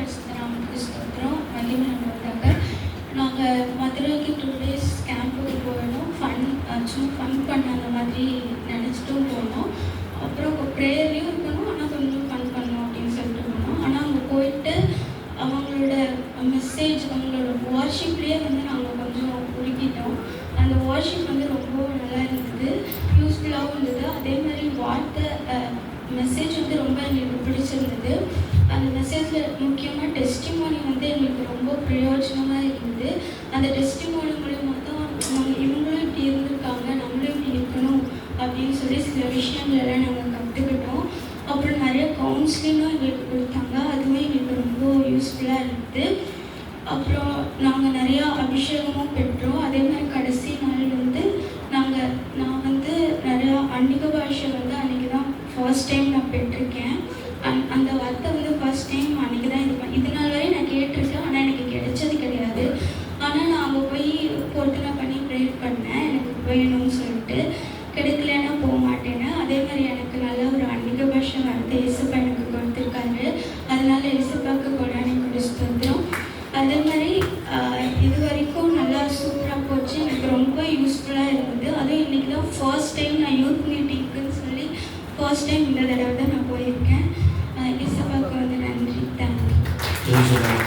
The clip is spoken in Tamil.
பரிசுத்தராமனுக்கு ஸ்தோத்திரம். மகிமை உண்டாவதாக. நாங்கள் மதுரைக்கு 2 days கேம்புக்கு போனோம். சும்மா ஃபன் பண்ண அந்த மாதிரி நினச்சிட்டும் போனோம். அப்புறம் ப்ரேயர்லேயும் இருக்கணும், ஆனால் கொஞ்சம் ஃபன் பண்ணணும் அப்படின்னு சொல்லிட்டு போனோம். ஆனால் அங்கே போயிட்டு அவங்களோட மெசேஜ், அவங்களோட வார்ஷிப்லேயே நாங்கள் கொஞ்சம் உருக்கிட்டோம். அந்த வார்ஷிப் ரொம்ப நல்லா இருந்தது, யூஸ்ஃபுல்லாகவும் இருந்தது. அதே மாதிரி வார்த்தை மெசேஜ் ரொம்ப எங்களுக்கு பிடிச்சிருந்தது. அந்த மெசேஜில் முக்கியமாக டெஸ்டிமோனி எங்களுக்கு ரொம்ப பிரயோஜனமாக இருந்தது. அந்த டெஸ்டிமோனி மூலியமாக தான் இவங்களும் இப்படி இருந்திருக்காங்க, நம்மளும் இப்படி இருக்கணும் அப்படின்னு சொல்லி சில விஷயங்களெல்லாம் நாங்கள் கற்றுக்கிட்டோம். அப்புறம் நிறைய கவுன்சிலிங்கும் எங்களுக்கு கொடுத்தாங்க, அதுவும் எங்களுக்கு ரொம்ப யூஸ்ஃபுல்லாக இருந்தது. அப்புறம் நாங்கள் நிறையா அபிஷேகமும் பெற்றோம். அதே மாதிரி கடைசி நாள் நான் நிறையா அன்னிக பாஷை அன்றைக்கி தான் ஃபர்ஸ்ட் டைம் நான் பெற்றிருக்கேன். அந்த வார்த்தை ஃபர்ஸ்ட் டைம் அன்றைக்கி தான் இது நாள் வரை நான் கேட்டிருக்கேன், ஆனால் எனக்கு கிடைச்சது கிடையாது. ஆனால் நான் அங்கே போய் பொருத்தனை பண்ணி ப்ரேயர் பண்ணேன், எனக்கு வேணும்னு சொல்லிட்டு. கிடைக்கலன்னா போக மாட்டேன்னு. அதே மாதிரி எனக்கு நல்ல ஒரு அன்னிக பாஷை வார்த்தை இயேசுப்பா எனக்கு கொடுத்துருக்காரு. அதனால இயேசுப்பாவுக்கு கொடானிக்கு ஸ்தோத்திரம். அதே மாதிரி இது வரைக்கும் நல்லா சூப்பராக போச்சு, எனக்கு ரொம்ப யூஸ்ஃபுல்லாக இருந்தது. அதுவும் இன்றைக்கி தான் ஃபர்ஸ்ட் டைம் நான் யூத் மீட்டிங்க்குன்னு சொல்லி ஃபர்ஸ்ட் டைம் இந்த தடவை தான் நான் போயிருக்கேன். இயேசுப்பாவுக்கு நன்றி. தேங்க்யூ.